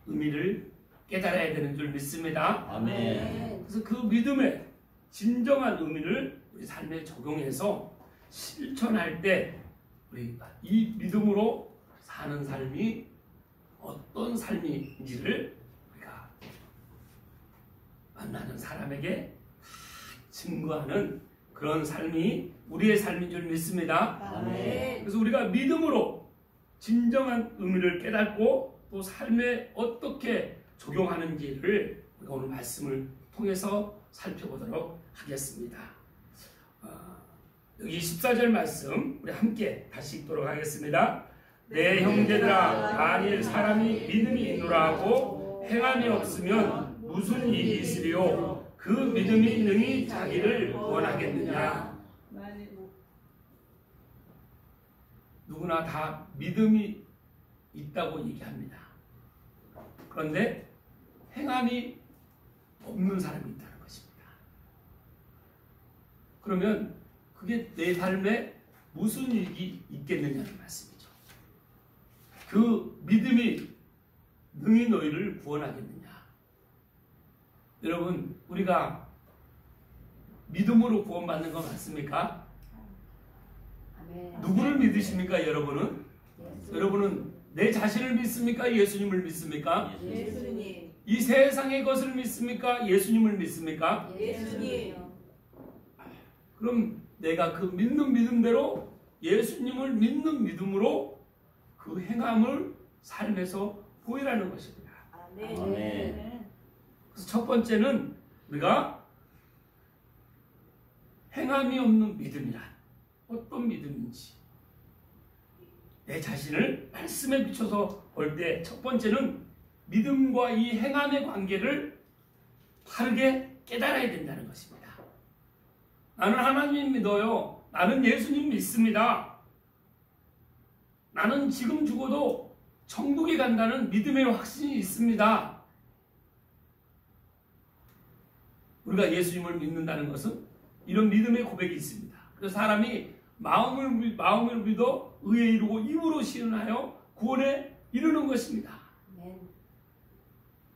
의미를 깨달아야 되는 줄 믿습니다. 아멘. 그래서 그 믿음의 진정한 의미를 우리 삶에 적용해서 실천할 때 우리가 이 믿음으로 사는 삶이 어떤 삶인지를 우리가 만나는 사람에게 증거하는 그런 삶이 우리의 삶인 줄 믿습니다. 아멘. 그래서 우리가 믿음으로 진정한 의미를 깨닫고 또 삶에 어떻게 적용하는지를 우리가 오늘 말씀을 통해서 살펴보도록 하겠습니다. 여기 14절 말씀 우리 함께 다시 읽도록 하겠습니다. 내 형제들아, 만일 사람이 믿음이 있노라 하고 행함이 없으면 무슨 일이 있으리요? 그 믿음이 능히 자기를 구원하겠느냐? 누구나 다 믿음이 있다고 얘기합니다. 그런데 행함이 없는 사람이 있다는 것입니다. 그러면 그게 내 삶에 무슨 일이 있겠느냐는 말씀이죠. 그 믿음이 능히 너희를 구원하겠느냐? 여러분, 우리가 믿음으로 구원받는 거 맞습니까? 아멘. 누구를 믿으십니까, 여러분은? 여러분은 내 자신을 믿습니까? 예수님을 믿습니까? 예수님. 이 세상의 것을 믿습니까? 예수님을 믿습니까? 예수님. 그럼 내가 그 믿는 믿음대로 예수님을 믿는 믿음으로 그 행함을 삶에서 보이라는 것입니다. 아멘. 아멘. 그래서 첫 번째는 우리가 행함이 없는 믿음이란 어떤 믿음인지 내 자신을 말씀에 비춰서 볼 때 첫 번째는 믿음과 이 행함의 관계를 바르게 깨달아야 된다는 것입니다. 나는 하나님 믿어요. 나는 예수님 믿습니다. 나는 지금 죽어도 천국에 간다는 믿음의 확신이 있습니다. 우리가 예수님을 믿는다는 것은 이런 믿음의 고백이 있습니다. 그래서 사람이 마음을 믿어 의에 이르고 입으로 시인하여 구원에 이르는 것입니다. 아멘.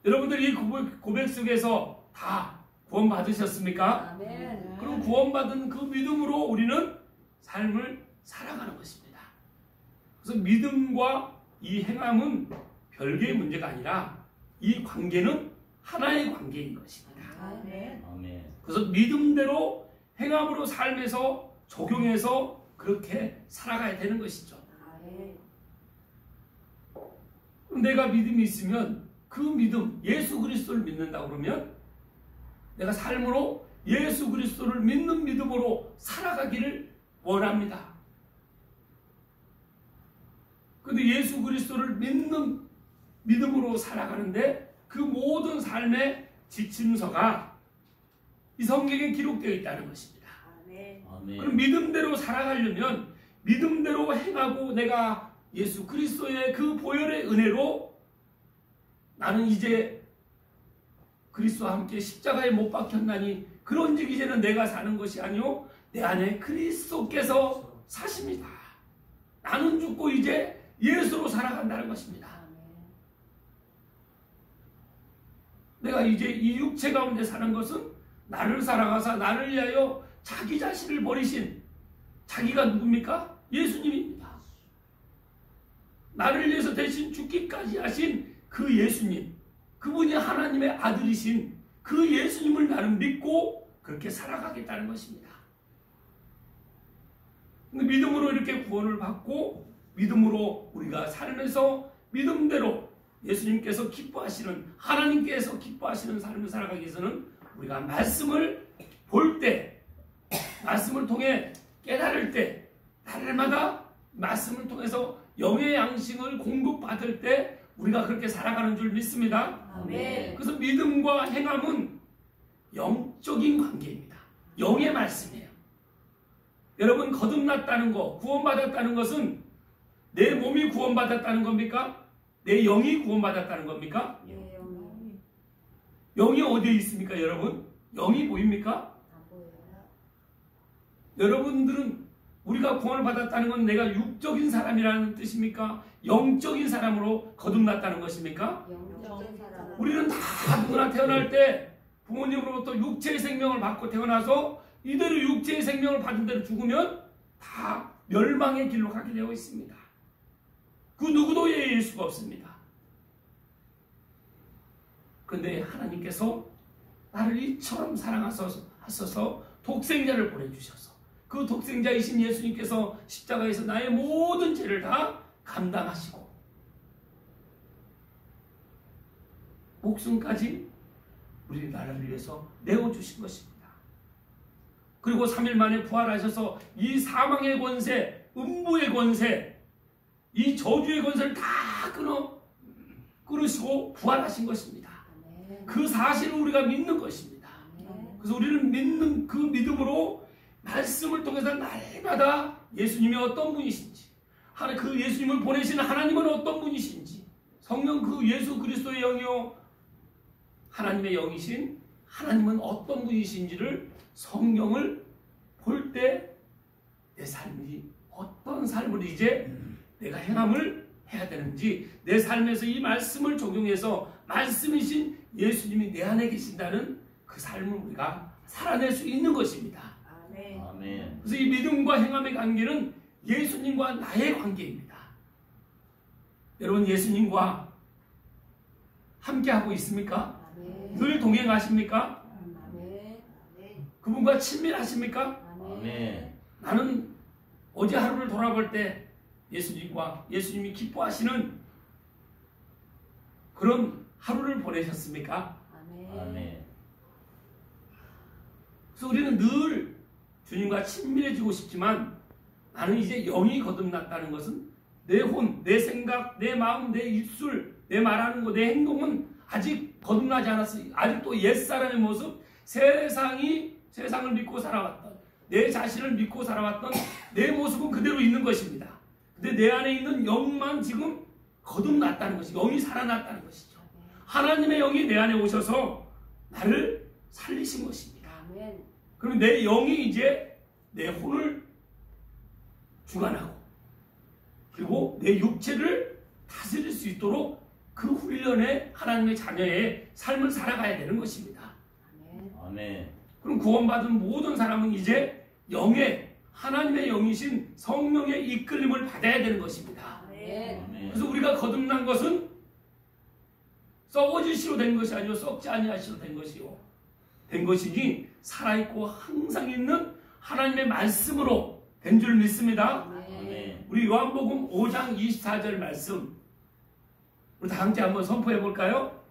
여러분들이 이 고백 속에서 다 구원 받으셨습니까? 아멘. 그럼 구원받은 그 믿음으로 우리는 삶을 살아가는 것입니다. 그래서 믿음과 이 행함은 별개의 문제가 아니라 이 관계는 하나의 관계인 것입니다. 아멘. 아멘. 그래서 믿음대로 행함으로 삶에서 적용해서 그렇게 살아가야 되는 것이죠. 아멘. 내가 믿음이 있으면 그 믿음, 예수 그리스도를 믿는다 그러면 내가 삶으로 예수 그리스도를 믿는 믿음으로 살아가기를 원합니다. 그런데 예수 그리스도를 믿는 믿음으로 살아가는데 그 모든 삶의 지침서가 이 성경에 기록되어 있다는 것입니다. 아멘. 아멘. 그럼 믿음대로 살아가려면 믿음대로 행하고 내가 예수 그리스도의 그 보혈의 은혜로 나는 이제 그리스도와 함께 십자가에 못 박혔나니 그런즉 이제는 내가 사는 것이 아니요 내 안에 그리스도께서 사십니다. 나는 죽고 이제 예수로 살아간다는 것입니다. 아멘. 내가 이제 이 육체 가운데 사는 것은 나를 살아가사 나를 위하여 자기 자신을 버리신 자기가 누굽니까? 예수님입니다. 나를 위해서 대신 죽기까지 하신 그 예수님, 그분이 하나님의 아들이신 그 예수님을 나는 믿고 그렇게 살아가겠다는 것입니다. 믿음으로 이렇게 구원을 받고 믿음으로 우리가 삶에서 믿음대로 예수님께서 기뻐하시는 하나님께서 기뻐하시는 삶을 살아가기 위해서는 우리가 말씀을 볼 때 말씀을 통해 깨달을 때 날마다 말씀을 통해서 영의 양식을 공급받을 때 우리가 그렇게 살아가는 줄 믿습니다. 아멘. 그래서 믿음과 행함은 영적인 관계입니다. 영의 말씀이에요. 여러분 거듭났다는 거, 구원받았다는 것은 내 몸이 구원받았다는 겁니까? 내 영이 구원받았다는 겁니까? 예, 영이. 영이 어디에 있습니까, 여러분? 영이 보입니까? 안 보여요. 여러분들은 우리가 구원을 받았다는 건 내가 육적인 사람이라는 뜻입니까? 영적인 사람으로 거듭났다는 것입니까? 영적인 사람. 우리는 다 누구나 태어날 때 부모님으로부터 육체의 생명을 받고 태어나서 이대로 육체의 생명을 받은 대로 죽으면 다 멸망의 길로 가게 되어 있습니다. 그 누구도 예외일 수가 없습니다. 그런데 하나님께서 나를 이처럼 사랑하셔서 독생자를 보내주셔서 그 독생자이신 예수님께서 십자가에서 나의 모든 죄를 다 감당하시고 목숨까지 우리 나라를 위해서 내어주신 것입니다. 그리고 3일 만에 부활하셔서 이 사망의 권세, 음부의 권세, 이 저주의 권세를 다 끊으시고 부활하신 것입니다. 아멘. 그 사실을 우리가 믿는 것입니다. 아멘. 그래서 우리는 믿는 그 믿음으로 말씀을 통해서 날마다 예수님이 어떤 분이신지, 그 예수님을 보내시는 하나님은 어떤 분이신지, 성령 그 예수 그리스도의 영이요 하나님의 영이신 하나님은 어떤 분이신지를 성경을 볼 때 내 삶이 어떤 삶을 이제 내가 행함을 해야 되는지, 내 삶에서 이 말씀을 적용해서 말씀이신 예수님이 내 안에 계신다는 그 삶을 우리가 살아낼 수 있는 것입니다. 아멘. 아멘. 그래서 이 믿음과 행함의 관계는 예수님과 나의 관계입니다. 여러분 예수님과 함께하고 있습니까? 아멘. 늘 동행하십니까? 아멘. 그분과 친밀하십니까? 아멘. 나는 어제 하루를 돌아볼 때 예수님이 기뻐하시는 그런 하루를 보내셨습니까? 아멘. 아멘. 그래서 우리는 늘 주님과 친밀해지고 싶지만 나는 이제 영이 거듭났다는 것은 내 혼, 내 생각, 내 마음, 내 입술, 내 말하는 거, 내 행동은 아직 거듭나지 않았어요. 아직도 옛사람의 모습, 세상을 믿고 살아왔던, 내 자신을 믿고 살아왔던 내 모습은 그대로 있는 것입니다. 근데 내 안에 있는 영만 지금 거듭났다는 것이, 영이 살아났다는 것이죠. 하나님의 영이 내 안에 오셔서 나를 살리신 것입니다. 아멘. 그럼 내 영이 이제 내 혼을 주관하고 그리고 내 육체를 다스릴 수 있도록 그 훈련에 하나님의 자녀의 삶을 살아가야 되는 것입니다. 아멘. 아멘. 그럼 구원받은 모든 사람은 이제 하나님의 영이신 성령의 이끌림을 받아야 되는 것입니다. 아멘. 아멘. 그래서 우리가 거듭난 것은 썩어질 시로 된 것이 아니요 썩지 아니할 시로 된 것이요 된 것이니 살아있고 항상 있는 하나님의 말씀으로 된 줄 믿습니다. 아멘. 우리 요한복음 5장 24절 말씀 우리 다 함께 한번 선포해 볼까요?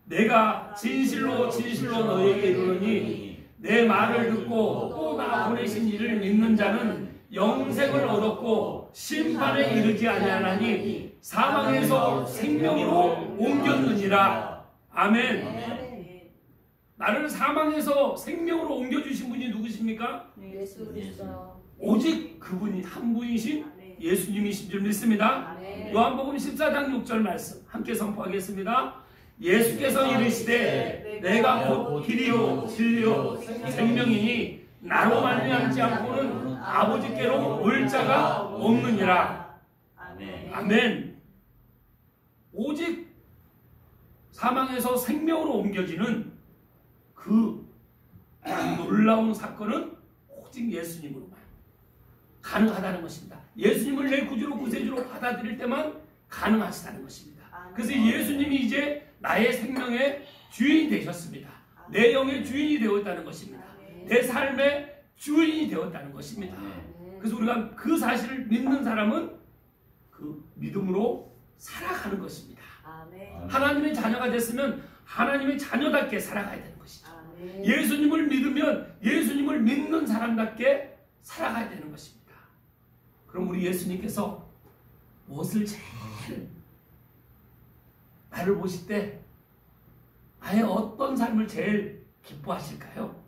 내가 진실로 너희에게 이르노니 내 말을 듣고 또 나 보내신 이를 믿는 자는 영생을 얻었고 심판에 이르지 아니하나니 사망에서 생명으로 옮겼느니라. 아멘. 아멘. 나를 사망에서 생명으로 옮겨주신 분이 누구십니까? 예수 그리스도. 오직 그분이 한 분이신 예수님이신 줄 믿습니다. 아멘. 요한복음 14장 6절 말씀 함께 선포하겠습니다. 예수께서 이르시되 내가 곧 길이요 진리요 생명이니 나로 말미암지 않고는 아버지께로 올 자가 없느니라. 아멘. 아멘. 오직 사망에서 생명으로 옮겨지는 그 놀라운 사건은 오직 예수님으로만 가능하다는 것입니다. 예수님을 내 구주로 구세주로 받아들일 때만 가능하시다는 것입니다. 그래서 예수님이 이제 나의 생명의 주인이 되셨습니다. 내 영의 주인이 되었다는 것입니다. 내 삶의 주인이 되었다는 것입니다. 그래서 우리가 그 사실을 믿는 사람은 그 믿음으로 살아가는 것입니다. 아멘. 하나님의 자녀가 됐으면 하나님의 자녀답게 살아가야 되는 것이죠. 아멘. 예수님을 믿으면 예수님을 믿는 사람답게 살아가야 되는 것입니다. 그럼 우리 예수님께서 무엇을 제일 나를 보실 때 나의 어떤 삶을 제일 기뻐하실까요?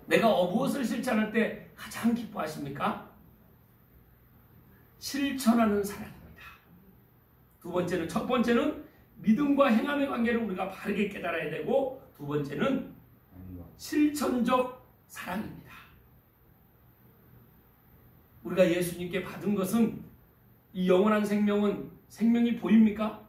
내가 무엇을 실천할 때 가장 기뻐하십니까? 실천하는 사랑입니다. 첫 번째는 믿음과 행함의 관계를 우리가 바르게 깨달아야 되고, 두 번째는 실천적 사랑입니다. 우리가 예수님께 받은 것은 이 영원한 생명은 생명이 보입니까?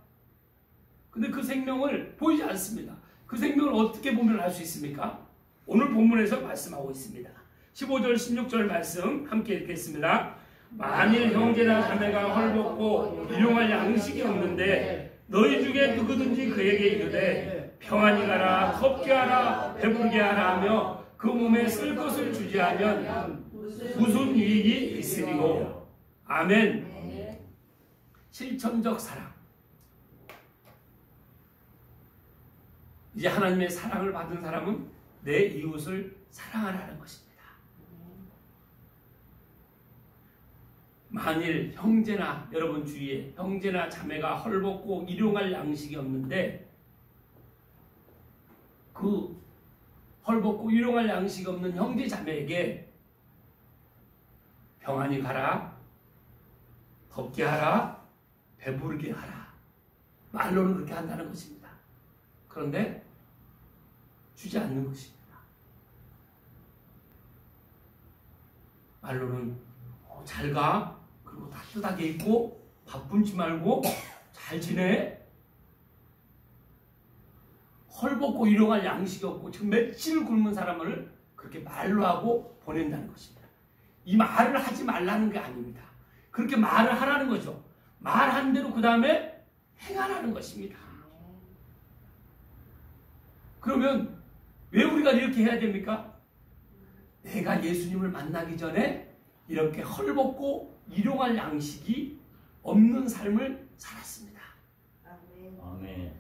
근데 그 생명을 보이지 않습니다. 그 생명을 어떻게 보면 알 수 있습니까? 오늘 본문에서 말씀하고 있습니다. 15절 16절 말씀 함께 읽겠습니다. 만일 형제나 자매가 헐벗고 일용할 양식이 없는데 너희 중에 누구든지 그에게 이르되 평안히 가라, 덥게 하라, 배부르게 하라 하며 그 몸에 쓸 것을 주지 하면 무슨 이익이 있으리요. 아멘. 실천적 사랑. 이제 하나님의 사랑을 받은 사람은 내 이웃을 사랑하라는 것입니다. 만일 형제나, 여러분 주위에 형제나 자매가 헐벗고 일용할 양식이 없는데, 그 헐벗고 일용할 양식이 없는 형제 자매에게 평안히 가라, 덥게 하라, 배부르게 하라, 말로는 그렇게 한다는 것입니다. 그런데 주지 않는 것입니다. 말로는 잘 가, 그리고 따뜻하게 입고 바쁜지 말고 잘 지내. 헐벗고 일용할 양식이 없고 지금 며칠 굶은 사람을 그렇게 말로 하고 보낸다는 것입니다. 이 말을 하지 말라는 게 아닙니다. 그렇게 말을 하라는 거죠. 말한 대로 그 다음에 행하라는 것입니다. 그러면 왜 우리가 이렇게 해야 됩니까? 내가 예수님을 만나기 전에 이렇게 헐벗고 일용할 양식이 없는 삶을 살았습니다. 아멘. 아멘.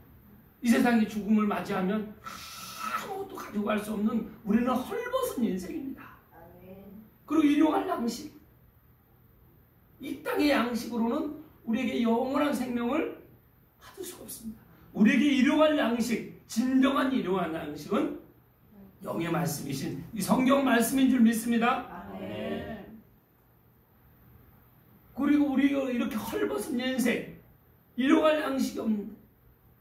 이 세상이 죽음을 맞이하면 아무것도 가지고 갈 수 없는 우리는 헐벗은 인생입니다. 아멘. 그리고 일용할 양식, 이 땅의 양식으로는 우리에게 영원한 생명을 받을 수가 없습니다. 우리에게 일용할 양식, 진정한 일용할 양식은 영의 말씀이신 이 성경 말씀인 줄 믿습니다. 아멘. 그리고 우리가 이렇게 헐벗은 인생, 일용할 양식이 없는,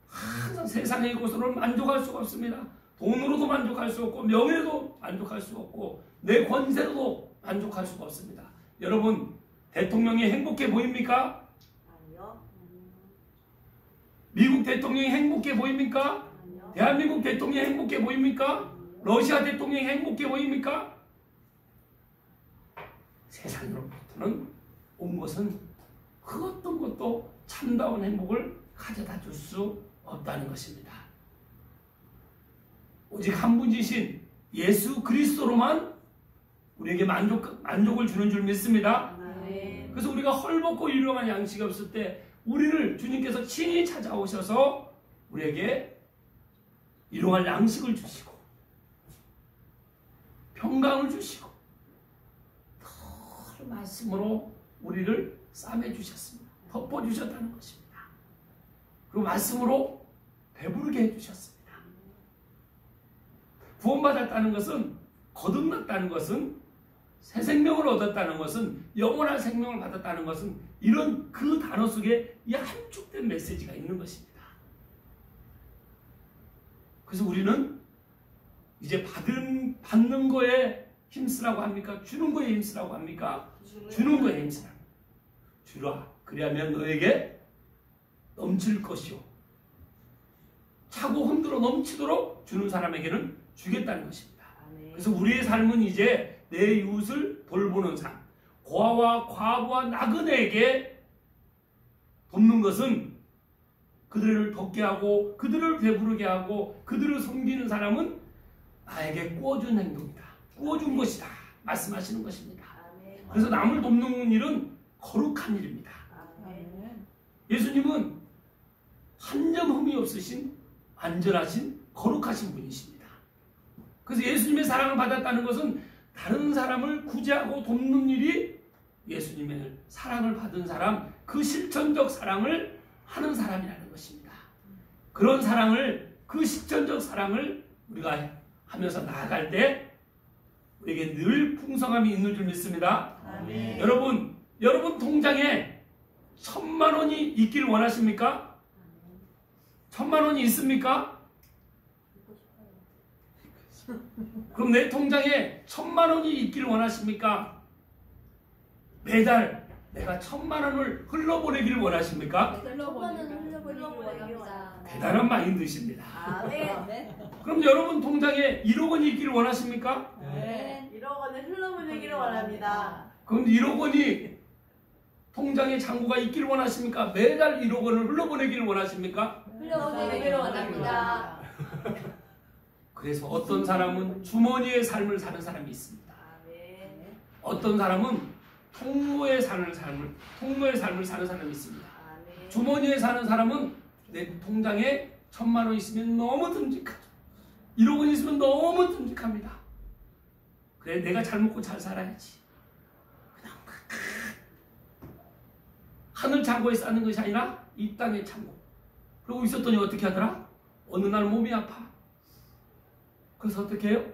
항상 세상의 것으로는 만족할 수가 없습니다. 돈으로도 만족할 수 없고 명예로도 만족할 수 없고 내 권세로도 만족할 수가 없습니다. 여러분, 대통령이 행복해 보입니까? 아니요. 미국 대통령이 행복해 보입니까? 아니요. 대한민국 대통령이 행복해 보입니까? 러시아 대통령이 행복해 보입니까? 세상으로부터는 온 것은 그 어떤 것도 참다운 행복을 가져다 줄 수 없다는 것입니다. 오직 한 분이신 예수 그리스도로만 우리에게 만족을 주는 줄 믿습니다. 아멘. 그래서 우리가 헐벗고 일용할 양식이 없을 때 우리를 주님께서 친히 찾아오셔서 우리에게 일용할 양식을 주시고 평강을 주시고 늘 말씀으로 우리를 싸매 주셨습니다. 덮어 주셨다는 것입니다. 그리고 말씀으로 배부르게 해주셨습니다. 구원받았다는 것은, 거듭났다는 것은, 새 생명을 얻었다는 것은, 영원한 생명을 받았다는 것은 이런 그 단어 속에 이 함축된 메시지가 있는 것입니다. 그래서 우리는 이제 받는 거에 힘쓰라고 합니까? 주는 거에 힘쓰라고 합니까? 주는 거에 힘쓰라. 주라. 그리하면 너에게 넘칠 것이요. 차고 흔들어 넘치도록 주는 사람에게는 주겠다는 것입니다. 아멘. 그래서 우리의 삶은 이제 내 이웃을 돌보는 삶. 고아와 과부와 나그네에게 돕는 것은 그들을 덮게 하고 그들을 배부르게 하고 그들을 섬기는 사람은 나에게 꾸어준 행동이다. 꾸어준 것이다. 말씀하시는 것입니다. 아멘. 그래서 남을 돕는 일은 거룩한 일입니다. 아멘. 예수님은 한 점 흠이 없으신 안전하신 거룩하신 분이십니다. 그래서 예수님의 사랑을 받았다는 것은 다른 사람을 구제하고 돕는 일이 예수님의 사랑을 받은 사람, 그 실천적 사랑을 하는 사람이라는 것입니다. 그런 사랑을, 그 실천적 사랑을 우리가 하면서 나아갈 때 우리에게 늘 풍성함이 있는 줄 믿습니다. 아멘. 여러분 통장에 1,000만 원이 있기를 원하십니까? 1,000만 원이 있습니까? 그럼 내 통장에 1,000만 원이 있기를 원하십니까? 매달 내가 1,000만 원을 흘러보내기를 원하십니까? 흘러보내기를 원합니다. 대단한 마인드십니다. 아멘. 아멘. 그럼 여러분 통장에 1억 원이 있기를 원하십니까? 네. 1억 원을 흘러보내기를 원합니다. 그럼 1억 원이 통장에 잔고가 있기를 원하십니까? 매달 1억 원을 흘러보내기를 원하십니까? 흘러보내기를 원합니다. 그래서 어떤 사람은 주머니의 삶을 사는 사람이 있습니다. 아멘. 어떤 사람은 통로의 삶을 사는 사람이 있습니다. 아멘. 주머니에 사는 사람은 내 통장에 1,000만 원 있으면 너무 듬직하죠. 1억 원 있으면 너무 듬직합니다. 그래, 내가 잘 먹고 잘 살아야지. 그냥 하늘 창고에 쌓는 것이 아니라 이 땅의 창고. 그러고 있었더니 어떻게 하더라? 어느 날 몸이 아파. 그래서 어떻게 해요?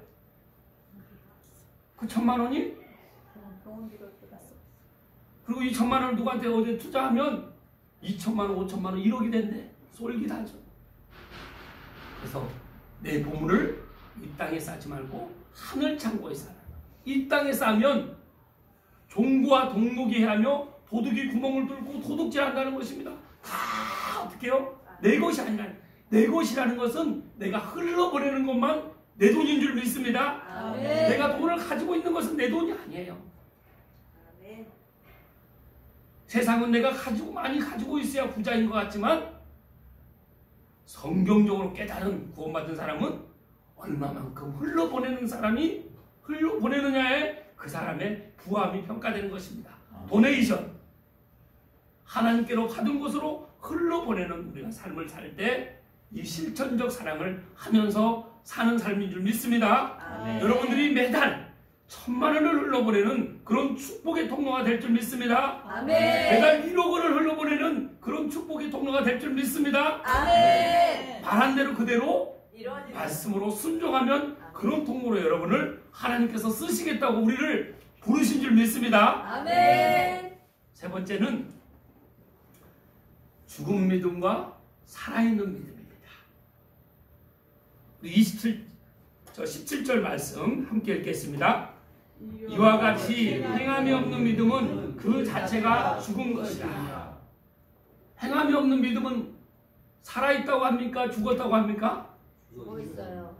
그 1,000만 원이? 병원비로 들어갔어. 그리고 이 1,000만 원을 누구한테 어디에 투자하면 2,000만 원, 5,000만 원, 1억이 된대. 솔깃하죠. 그래서 내 보물을 이 땅에 쌓지 말고 하늘 창고에 쌓아라. 이 땅에 쌓으면 종구와 동록이 하며 도둑이 구멍을 뚫고 도둑질한다는 것입니다. 다 어떻게 해요? 내 것이 아니라 내 것이라는 것은 내가 흘러보내는 것만 내 돈인 줄 믿습니다. 아멘. 내가 돈을 가지고 있는 것은 내 돈이 아니에요. 아멘. 세상은 내가 많이 가지고 있어야 부자인 것 같지만 성경적으로 깨달은 구원받은 사람은 얼마만큼 흘러보내느냐에 그 사람의 부함이 평가되는 것입니다. 도네이션, 하나님께로 받은 것으로 흘러보내는 우리가 삶을 살 때 이 실천적 사랑을 하면서 사는 삶인 줄 믿습니다. 아멘. 여러분들이 매달 1,000만 원을 흘러보내는 그런 축복의 통로가 될 줄 믿습니다. 아멘. 매달 1억 원을 흘러보내는 그런 축복의 통로가 될 줄 믿습니다. 아멘. 바란 대로 그대로 이루어지는 말씀으로 순종하면 그런 통로로 여러분을 하나님께서 쓰시겠다고 우리를 부르신 줄 믿습니다. 아멘. 세 번째는 죽은 믿음과 살아있는 믿음입니다. 우리 17절 말씀 함께 읽겠습니다. 이와 같이 행함이 없는 믿음은 그 자체가 죽은 것이라. 행함이 없는 믿음은 살아있다고 합니까? 죽었다고 합니까? 뭐 있어요?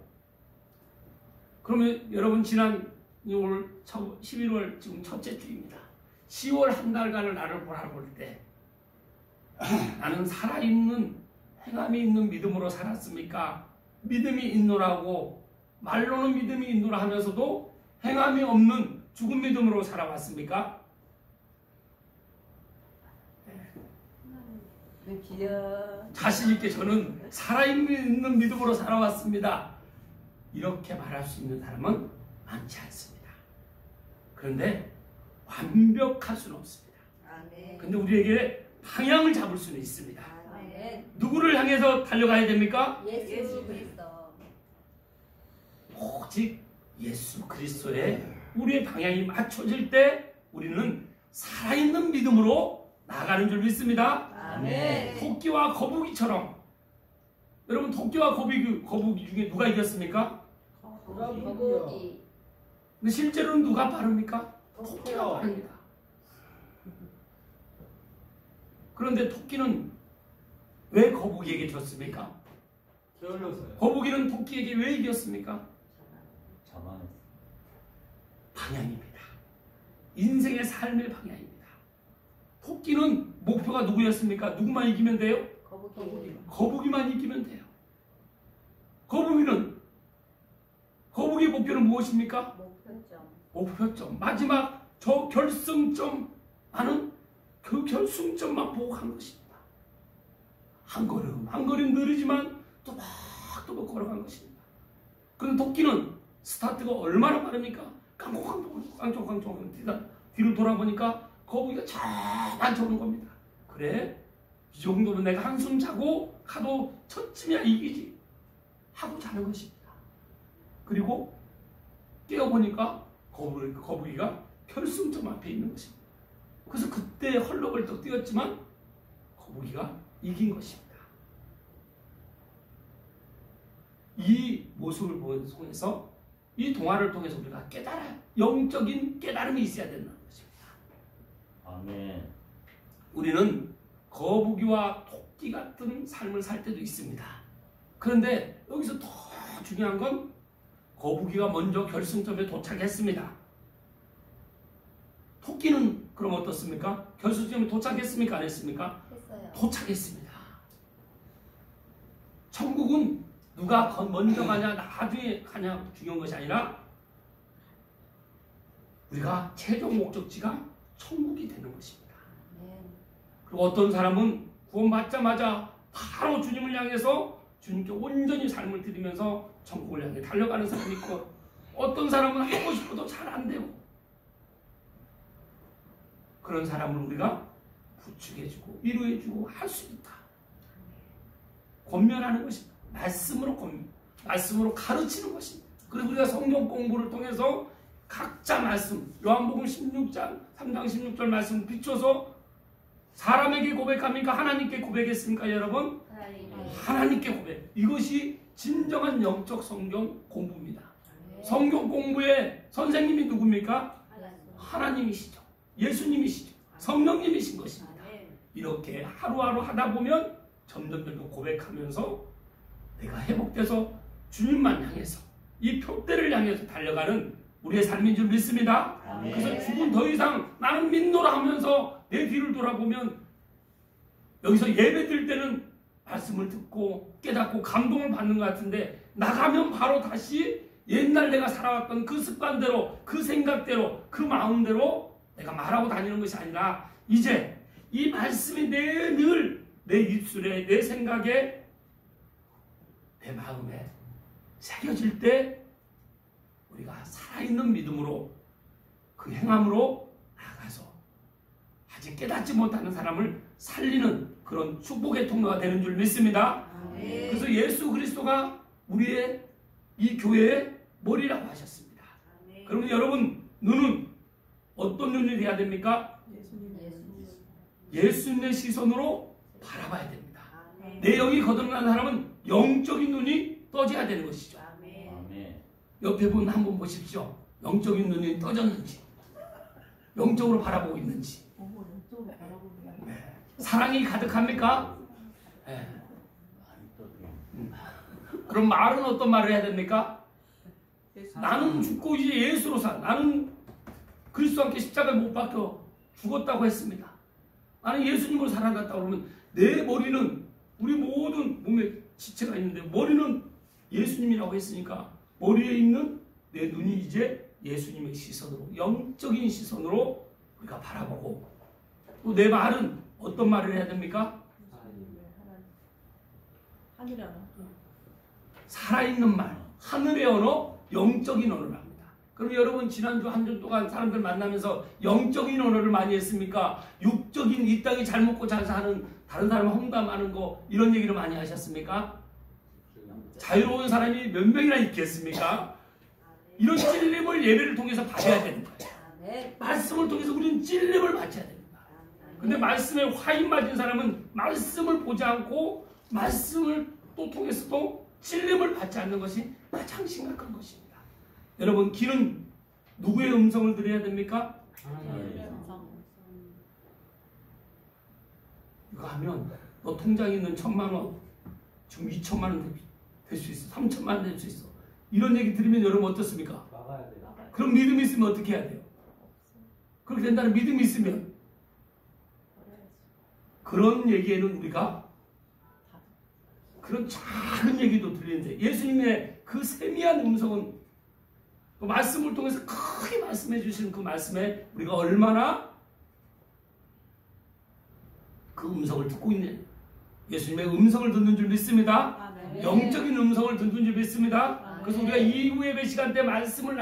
그러면 여러분 지난 올 11월 지금 첫째 주입니다. 10월 한 달간을 나를 바라볼 때 나는 살아있는 행함이 있는 믿음으로 살았습니까? 믿음이 있노라고 말로는 믿음이 있노라 하면서도 행함이 없는 죽은 믿음으로 살아왔습니까? 자신 있게 저는 살아있는 믿음으로 살아왔습니다. 이렇게 말할 수 있는 사람은 많지 않습니다. 그런데 완벽할 수는 없습니다. 아멘. 근데 우리에게 방향을 잡을 수는 있습니다. 아멘. 누구를 향해서 달려가야 됩니까? 예수 그리스도. 오직 예수 그리스도의 우리의 방향이 맞춰질 때 우리는 살아있는 믿음으로 나가는 줄 믿습니다. 아멘. 토끼와 거북이처럼. 여러분 토끼와 거북이 중에 누가 이겼습니까? 거북이. 근데 실제로는 누가 빠릅니까? 토끼가 빠릅니다. 그런데 토끼는 왜 거북이에게 졌습니까? 게을러서요. 거북이는 토끼에게 왜 이겼습니까? 자만했어. 방향입니다. 인생의 삶의 방향입니다. 토끼는 목표가 누구였습니까? 누구만 이기면 돼요? 거북이. 거북이만 이기면 돼요. 거북이 목표는 무엇입니까? 목표점. 목표점, 마지막 저 결승점, 나는 그 결승점만 보고 간 것입니다. 한 걸음 느리지만 또박또박 걸어간 것입니다. 그런데 토끼는 스타트가 얼마나 빠릅니까? 깡총깡총 뒤로 돌아보니까 거북이가 저만 저는 겁니다. 그래? 이 정도면 내가 한숨 자고 가도 첫쯤이야 이기지 하고 자는 것입니다. 그리고 깨어보니까 거북이가 결승점 앞에 있는 것입니다. 그래서 그때 헐렁벌떡 뛰었지만 거북이가 이긴 것입니다. 이 모습을 통해서 이 동화를 통해서 우리가 영적인 깨달음이 있어야 된다는 것입니다. 아멘. 우리는 거북이와 토끼 같은 삶을 살 때도 있습니다. 그런데 여기서 더 중요한 건 거북이가 먼저 결승점에 도착했습니다. 토끼는 그럼 어떻습니까? 결승점에 도착했습니까? 안 했습니까? 했어요. 도착했습니다. 천국은 누가 먼저 가냐 나중에 가냐 중요한 것이 아니라 우리가 최종 목적지가 천국이 되는 것입니다. 아멘. 그리고 어떤 사람은 구원받자마자 바로 주님을 향해서 주님께 온전히 삶을 드리면서 천국을 향해 달려가는 사람이 있고, 어떤 사람은 하고 싶어도 잘 안 되고, 그런 사람을 우리가 부축해주고 위로해주고 할 수 있다. 권면하는 것입니다. 말씀으로 가르치는 것입니다. 그리고 우리가 성경 공부를 통해서 각자 말씀, 요한복음 16장 3장 16절 말씀 비춰서 사람에게 고백합니까? 하나님께 고백했습니까, 여러분? 하나님께 고백. 이것이 진정한 영적 성경 공부입니다. 성경 공부의 선생님이 누굽니까? 하나님이시죠. 예수님이시죠. 성령님이신 것입니다. 이렇게 하루하루 하다 보면 점점 고백하면서 내가 회복돼서 주님만 향해서 이 표대를 향해서 달려가는 우리의 삶인 줄 믿습니다. 아멘. 그래서 죽은 더 이상 나는 믿노라 하면서 내 뒤를 돌아보면, 여기서 예배 드릴 때는 말씀을 듣고 깨닫고 감동을 받는 것 같은데, 나가면 바로 다시 옛날 내가 살아왔던 그 습관대로, 그 생각대로, 그 마음대로 내가 말하고 다니는 것이 아니라, 이제 이 말씀이 늘 내 입술에, 내 생각에, 내 마음에 새겨질 때 우리가 살아있는 믿음으로 그 행함으로 나가서 아직 깨닫지 못하는 사람을 살리는 그런 축복의 통로가 되는 줄 믿습니다. 그래서 예수 그리스도가 우리의 이 교회의 머리라고 하셨습니다. 그러면 여러분, 눈은 어떤 눈이 돼야 됩니까? 예수님의 시선으로 바라봐야 됩니다. 내 영이 거듭난 사람은 영적인 눈이 떠져야 되는 것이죠. 아멘. 옆에 분 한번 보십시오. 영적인 눈이 떠졌는지, 영적으로 바라보고 있는지. 네. 사랑이 가득합니까? 네. 그럼 말은 어떤 말을 해야 됩니까? 나는 죽고 이제 예수로 살. 나는 그리스도와 함께 십자가에 못 박혀 죽었다고 했습니다. 나는 예수님으로 살아났다고 그러면 내 머리는, 우리 모든 몸에 지체가 있는데 머리는 예수님이라고 했으니까 머리에 있는 내 눈이 이제 예수님의 시선으로, 영적인 시선으로 우리가 바라보고, 또 내 말은 어떤 말을 해야 됩니까? 하늘의 언어. 살아있는 말, 하늘의 언어, 영적인 언어를 합니다. 그럼 여러분, 지난주 한 주 동안 사람들 만나면서 영적인 언어를 많이 했습니까? 육적인 이 땅이 잘 먹고 잘 사는, 다른 사람 험담하는 거, 이런 얘기를 많이 하셨습니까? 자유로운 사람이 몇 명이나 있겠습니까? 이런 찔림을 예배를 통해서 받아야 되는 거예요. 말씀을 통해서 우리는 찔림을 받아야 됩니다. 근데 말씀에 화인 맞은 사람은 말씀을 보지 않고 말씀을 또 통해서도 찔림을 받지 않는 것이 가장 심각한 것입니다. 여러분, 귀는 누구의 음성을 들어야 됩니까? 이거 하면 너 통장에 있는 1,000만 원 지금 2,000만 원 될 수 있어, 3,000만 원 될 수 있어, 이런 얘기 들으면 여러분 어떻습니까? 막아야 돼요. 그럼 믿음이 있으면 어떻게 해야 돼요? 그렇게 된다는 믿음이 있으면 그런 얘기에는 우리가 그런 작은 얘기도 들리는데, 예수님의 그 세미한 음성은 그 말씀을 통해서 크게 말씀해 주시는 그 말씀에 우리가 얼마나 그 음성을 듣고 있는, 예수님의 음성을 듣는 줄 믿습니다. 영적인 음성을 듣는 줄 믿습니다. 그래서 우리가 이후 예배 시간 때 말씀을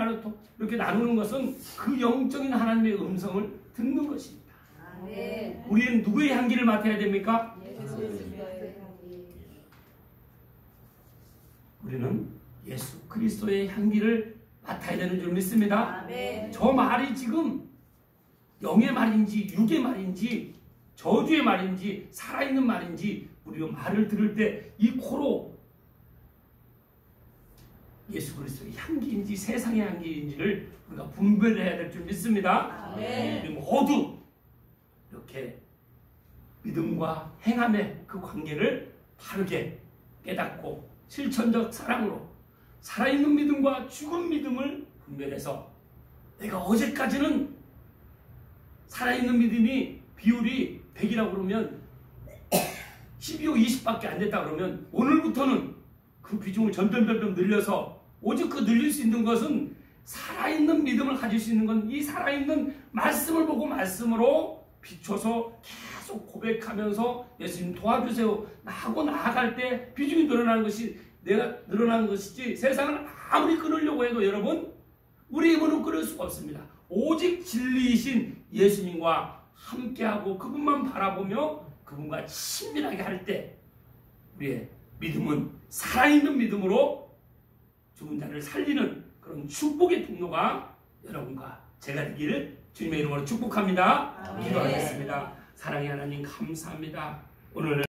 이렇게 나누는 것은 그 영적인 하나님의 음성을 듣는 것입니다. 우리는 누구의 향기를 맡아야 됩니까? 우리는 예수 그리스도의 향기를 맡아야 되는 줄 믿습니다. 저 말이 지금 영의 말인지 육의 말인지 저주의 말인지 살아있는 말인지, 우리가 말을 들을 때 이 코로 예수 그리스도의 향기인지 세상의 향기인지를 우리가 분별해야 될 줄 믿습니다. 우리 모두 이렇게 믿음과 행함의 그 관계를 바르게 깨닫고 실천적 사랑으로 살아있는 믿음과 죽은 믿음을 분별해서 내가 어제까지는 살아있는 믿음이 비율이 100이라고 그러면 12호 20밖에 안 됐다 그러면 오늘부터는 그 비중을 점점 늘려서 오직 그 늘릴 수 있는 것은 살아있는 믿음을 가질 수 있는 건 이 살아있는 말씀을 보고 말씀으로 비춰서 계속 고백하면서 예수님 도와주세요 하고 나아갈 때 비중이 늘어나는 것이 내가 늘어나는 것이지 세상을 아무리 끊으려고 해도 여러분 우리 힘으로 끊을 수가 없습니다. 오직 진리이신 예수님과 함께하고 그분만 바라보며 그분과 친밀하게 할 때 우리의 믿음은 살아있는 믿음으로 죽은 자를 살리는 그런 축복의 통로가 여러분과 제가 되기를 주님의 이름으로 축복합니다. 아멘. 기도하겠습니다. 사랑의 하나님 감사합니다. 오늘